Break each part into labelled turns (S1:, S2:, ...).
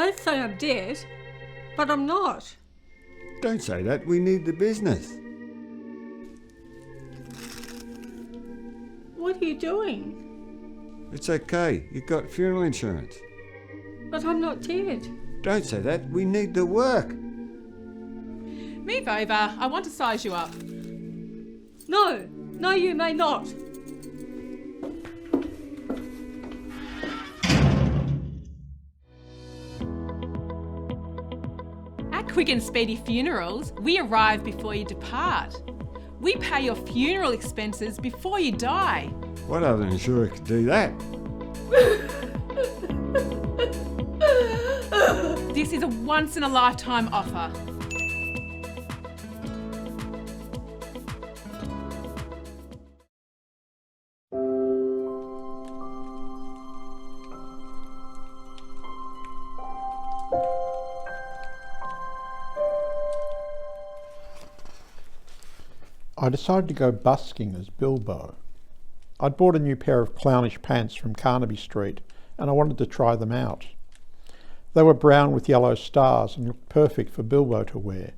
S1: They say I'm dead, but I'm not.
S2: Don't say that. We need the business.
S1: What are you doing?
S2: It's okay. You've got funeral insurance.
S1: But I'm not dead.
S2: Don't say that. We need the work.
S3: Move over. I want to size you up.
S1: No, you may not.
S3: At Quick and Speedy Funerals, we arrive before you depart. We pay your funeral expenses before you die.
S2: What other insurer could do that?
S3: This is a once-in-a-lifetime offer.
S4: I decided to go busking as Bilbo. I'd bought a new pair of clownish pants from Carnaby Street and I wanted to try them out. They were brown with yellow stars and looked perfect for Bilbo to wear.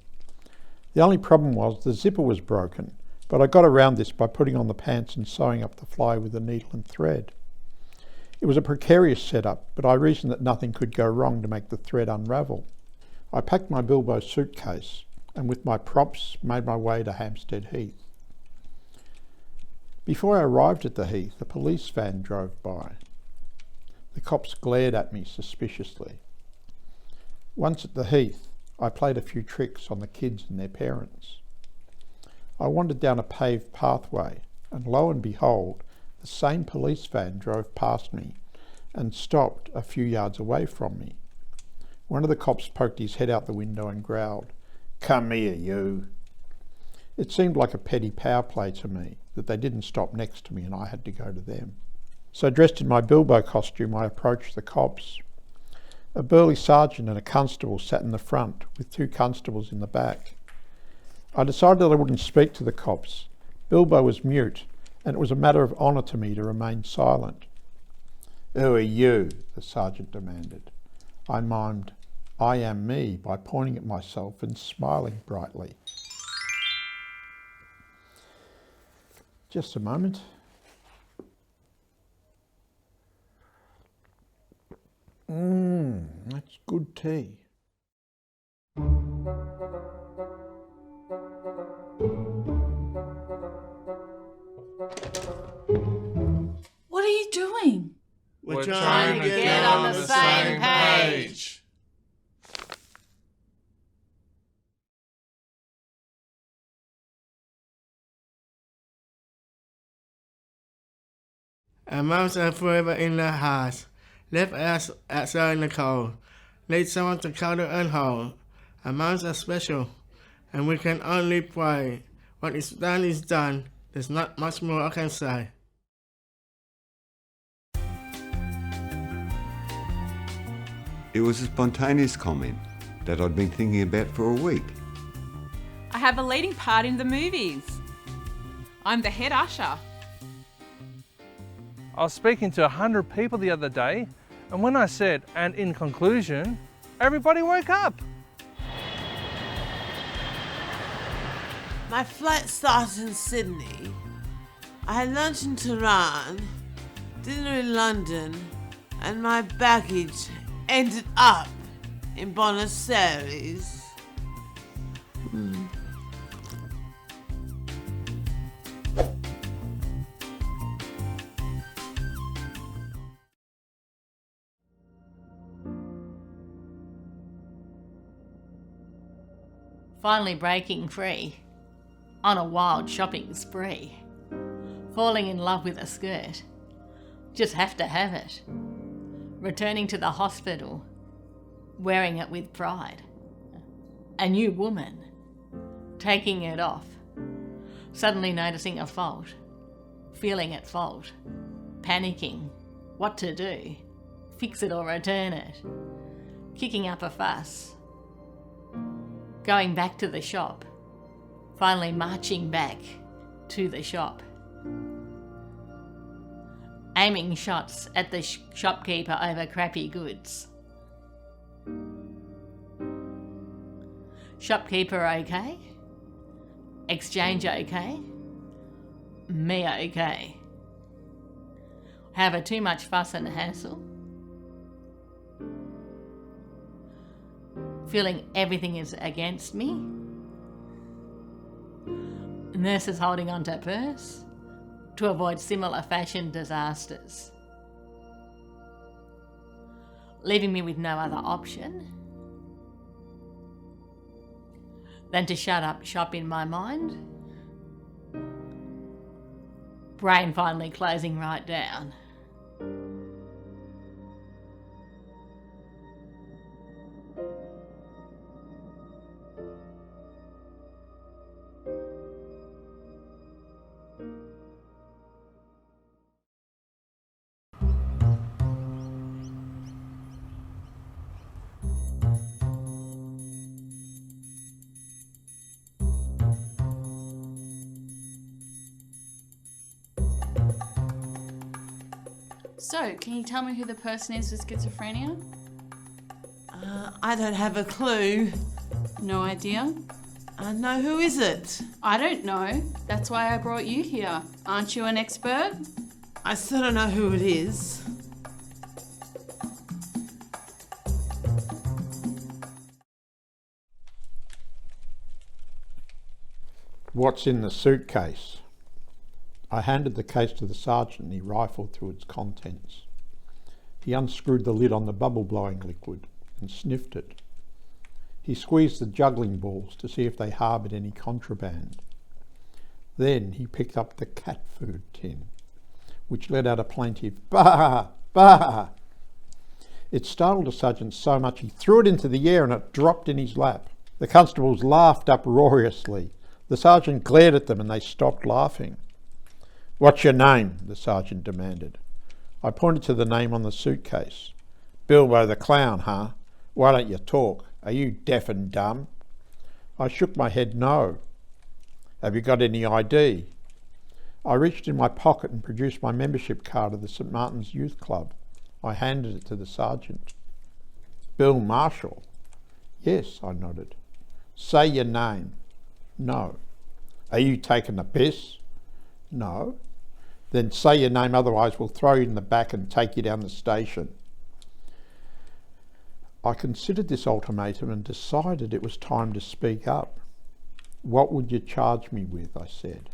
S4: The only problem was the zipper was broken, but I got around this by putting on the pants and sewing up the fly with a needle and thread. It was a precarious setup, but I reasoned that nothing could go wrong to make the thread unravel. I packed my Bilbo suitcase and with my props made my way to Hampstead Heath. Before I arrived at the Heath, a police van drove by. The cops glared at me suspiciously. Once at the Heath, I played a few tricks on the kids and their parents. I wandered down a paved pathway and lo and behold, the same police van drove past me and stopped a few yards away from me. One of the cops poked his head out the window and growled, "Come here, you." It seemed like a petty power play to me that they didn't stop next to me and I had to go to them. So dressed in my Bilbo costume, I approached the cops. A burly sergeant and a constable sat in the front with two constables in the back. I decided that I wouldn't speak to the cops. Bilbo was mute and it was a matter of honour to me to remain silent. "Who are you?" the sergeant demanded. I mimed, "I am me," by pointing at myself and smiling brightly. Just a moment. That's good tea.
S5: What are you doing?
S6: We're trying to get on the same page. Our mums are forever in the house. Left us outside in the cold. Need someone to cuddle and hold. Our mums are special, and we can only pray. What is done is done. There's not much more I can say.
S2: It was a spontaneous comment that I'd been thinking about for a week.
S3: I have a leading part in the movies. I'm the head usher.
S7: I was speaking to 100 people the other day, and when I said, "and in conclusion," everybody woke up.
S6: My flight started in Sydney. I had lunch in Tehran, dinner in London, and my baggage ended up in Buenos Aires.
S5: Finally breaking free on a wild shopping spree. Falling in love with a skirt. Just have to have it. Returning to the hospital, wearing it with pride. A new woman, taking it off. Suddenly noticing a fault. Feeling at fault. Panicking. What to do? Fix it or return it. Kicking up a fuss. Going back to the shop, finally marching back to the shop. Aiming shots at the shopkeeper over crappy goods. Shopkeeper okay? Exchange okay? Me okay? Having too much fuss and hassle? Feeling everything is against me? Nurses holding onto purse to avoid similar fashion disasters. Leaving me with no other option than to shut up shop in my mind. Brain finally closing right down.
S8: So, can you tell me who the person is with schizophrenia?
S9: I don't have a clue.
S8: No idea?
S9: No, who is it?
S8: I don't know. That's why I brought you here. Aren't you an expert?
S9: I still don't know who it is.
S4: What's in the suitcase? I handed the case to the sergeant and he rifled through its contents. He unscrewed the lid on the bubble-blowing liquid and sniffed it. He squeezed the juggling balls to see if they harboured any contraband. Then he picked up the cat food tin, which let out a plaintive "bah, bah." It startled the sergeant so much he threw it into the air and it dropped in his lap. The constables laughed uproariously. The sergeant glared at them and they stopped laughing. "What's your name?" the sergeant demanded. I pointed to the name on the suitcase. "Bilbo the Clown, huh? Why don't you talk? Are you deaf and dumb?" I shook my head no. "Have you got any ID?" I reached in my pocket and produced my membership card of the St Martin's Youth Club. I handed it to the sergeant. "Bill Marshall?" "Yes," I nodded. "Say your name." "No." "Are you taking the piss?" "No." "Then say your name, otherwise we'll throw you in the back and take you down the station." I considered this ultimatum and decided it was time to speak up. "What would you charge me with?" I said.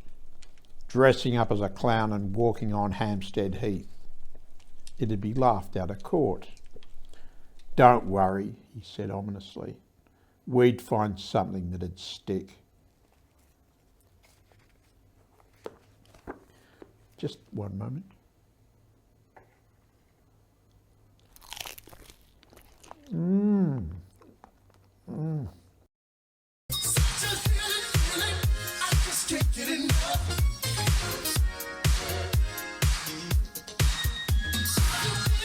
S4: "Dressing up as a clown and walking on Hampstead Heath." It'd be laughed out of court. "Don't worry," he said ominously. "We'd find something that'd stick." Just one moment.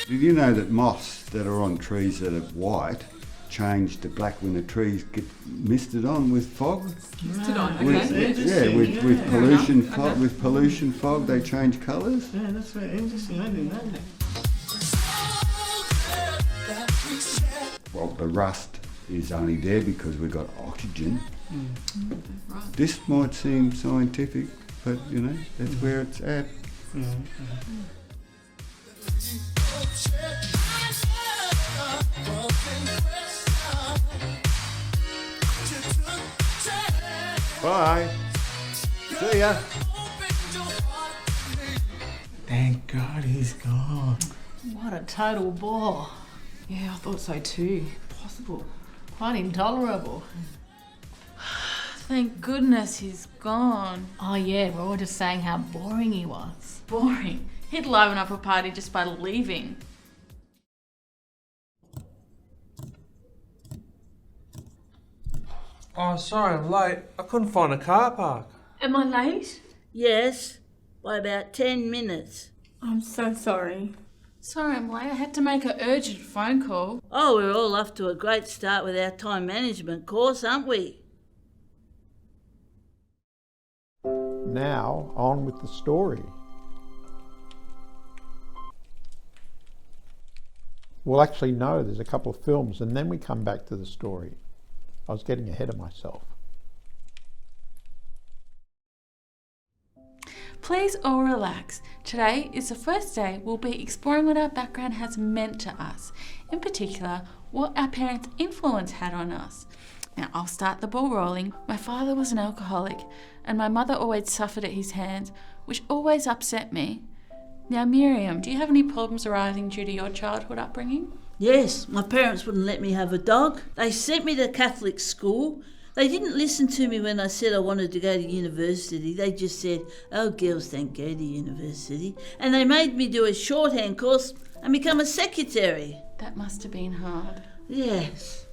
S2: Did you know that moths that are on trees that are white change to black when the trees get misted on with fog?
S3: Misted on, okay.
S2: With pollution fog, with pollution fog they change colours.
S6: Yeah, that's very interesting. I didn't know that.
S2: Well, the rust is only there because we've got oxygen. This might seem scientific, but you know, that's where it's at. Bye. See ya.
S6: Thank God he's gone.
S5: What a total bore.
S3: Yeah, I thought so too. Possible.
S5: Quite intolerable.
S8: Thank goodness he's gone.
S5: Oh yeah, we're all just saying how boring he was.
S8: Boring. He'd liven up a party just by leaving.
S7: Oh, sorry, I'm late. I couldn't find a car park.
S1: Am I late?
S10: Yes, by about 10 minutes.
S1: I'm so sorry.
S8: Sorry I'm late. I had to make an urgent phone call.
S10: Oh, we're all off to a great start with our time management course, aren't we?
S4: Now, on with the story. Well, actually, no, there's a couple of films and then we come back to the story. I was getting ahead of myself.
S8: Please all relax. Today is the first day we'll be exploring what our background has meant to us, in particular, what our parents' influence had on us. Now, I'll start the ball rolling. My father was an alcoholic, and my mother always suffered at his hands, which always upset me. Now, Miriam, do you have any problems arising due to your childhood upbringing?
S10: Yes, my parents wouldn't let me have a dog. They sent me to Catholic school. They didn't listen to me when I said I wanted to go to university. They just said, oh, girls don't go to university. And they made me do a shorthand course and become a secretary.
S8: That must have been hard.
S10: Yes.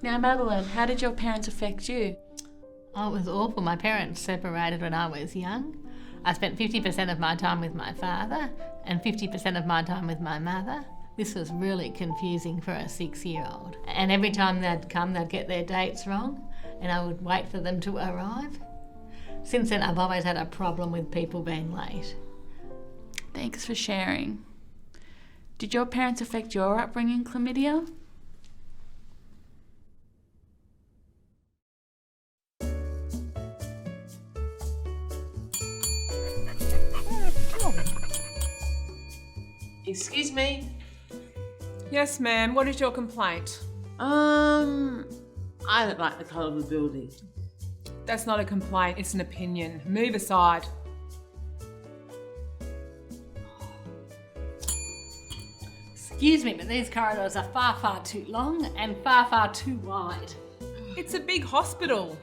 S8: Now, Madeline, how did your parents affect you?
S5: Oh, it was awful. My parents separated when I was young. I spent 50% of my time with my father and 50% of my time with my mother. This was really confusing for a 6-year-old. And every time they'd come, they'd get their dates wrong, and I would wait for them to arrive. Since then, I've always had a problem with people being late.
S8: Thanks for sharing. Did your parents affect your upbringing, Chlamydia?
S9: Excuse me?
S3: Yes, ma'am. What is your complaint?
S10: I don't like the colour of the building.
S3: That's not a complaint, it's an opinion. Move aside.
S5: Excuse me, but these corridors are far, far too long and far, far too wide.
S3: It's a big hospital.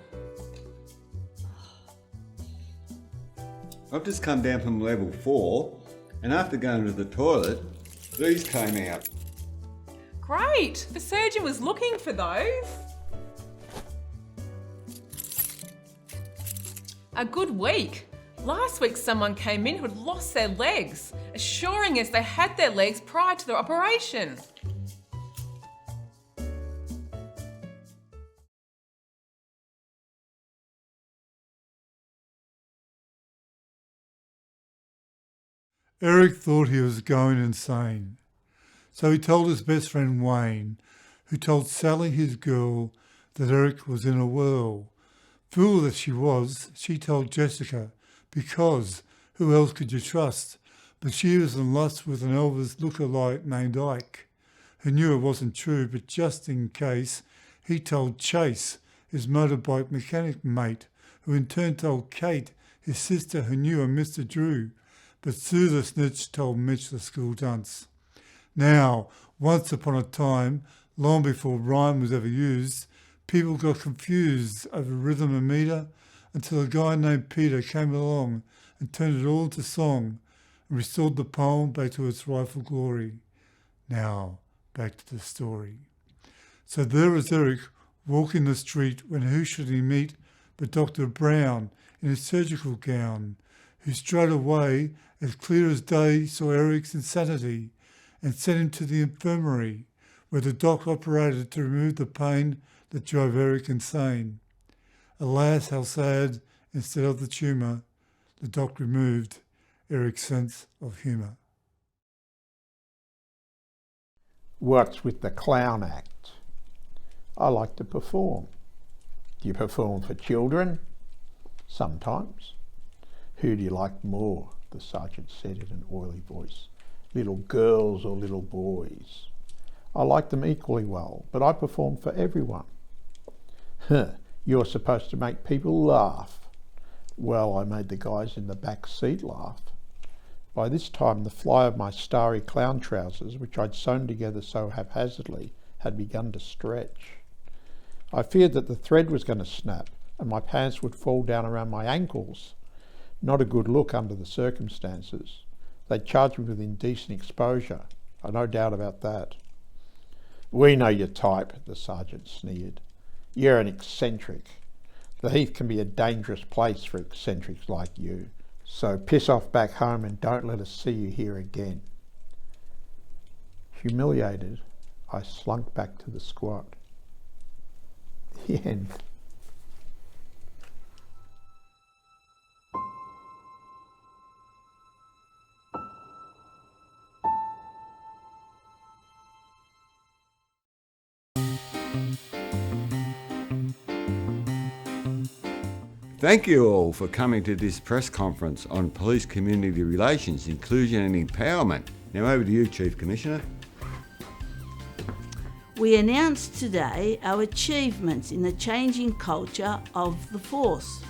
S2: I've just come down from level 4, and after going to the toilet, these came out.
S3: Great! The surgeon was looking for those. A good week. Last week someone came in who had lost their legs, assuring us they had their legs prior to their operation.
S11: Eric thought he was going insane. So he told his best friend Wayne, who told Sally, his girl, that Eric was in a whirl. Fool that she was, she told Jessica, because who else could you trust? But she was in lust with an Elvis lookalike named Ike, who knew it wasn't true, but just in case, he told Chase, his motorbike mechanic mate, who in turn told Kate, his sister who knew a Mr. Drew. But Sue the snitch told Mitch the school dunce. Now, once upon a time, long before rhyme was ever used, people got confused over rhythm and meter until a guy named Peter came along and turned it all to song and restored the poem back to its rightful glory. Now, back to the story. So there was Eric walking the street when who should he meet but Dr. Brown in his surgical gown, who straight away, as clear as day, saw Eric's insanity and sent him to the infirmary, where the doc operated to remove the pain that drove Eric insane. Alas, how sad, instead of the tumour, the doc removed Eric's sense of humour.
S4: What's with the clown act? I like to perform. Do you perform for children? Sometimes. Who do you like more? The sergeant said in an oily voice. Little girls or little boys? I like them equally well, but I perform for everyone. You're supposed to make people laugh. Well, I made the guys in the back seat laugh. By this time, the fly of my starry clown trousers, which I'd sewn together so haphazardly, had begun to stretch. I feared that the thread was going to snap and my pants would fall down around my ankles. Not a good look under the circumstances. They'd charged me with indecent exposure. I've no doubt about that. We know your type, the sergeant sneered. You're an eccentric. The Heath can be a dangerous place for eccentrics like you. So piss off back home and don't let us see you here again. Humiliated, I slunk back to the squat. The end.
S2: Thank you all for coming to this press conference on police community relations, inclusion and empowerment. Now over to you, Chief Commissioner.
S10: We announced today our achievements in the changing culture of the force.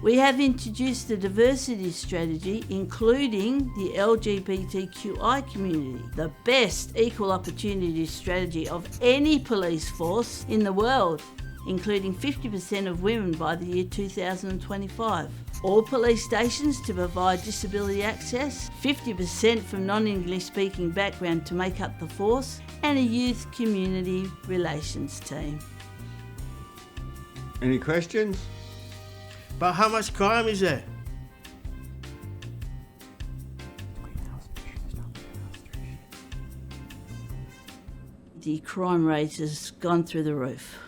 S10: We have introduced a diversity strategy including the LGBTQI community, the best equal opportunity strategy of any police force in the world, including 50% of women by the year 2025. All police stations to provide disability access, 50% from non-English speaking background to make up the force, and a youth community relations team.
S2: Any questions?
S6: But how much crime is there?
S10: The crime rate has gone through the roof.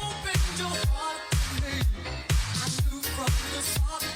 S12: Open your heart to me. I knew from the start.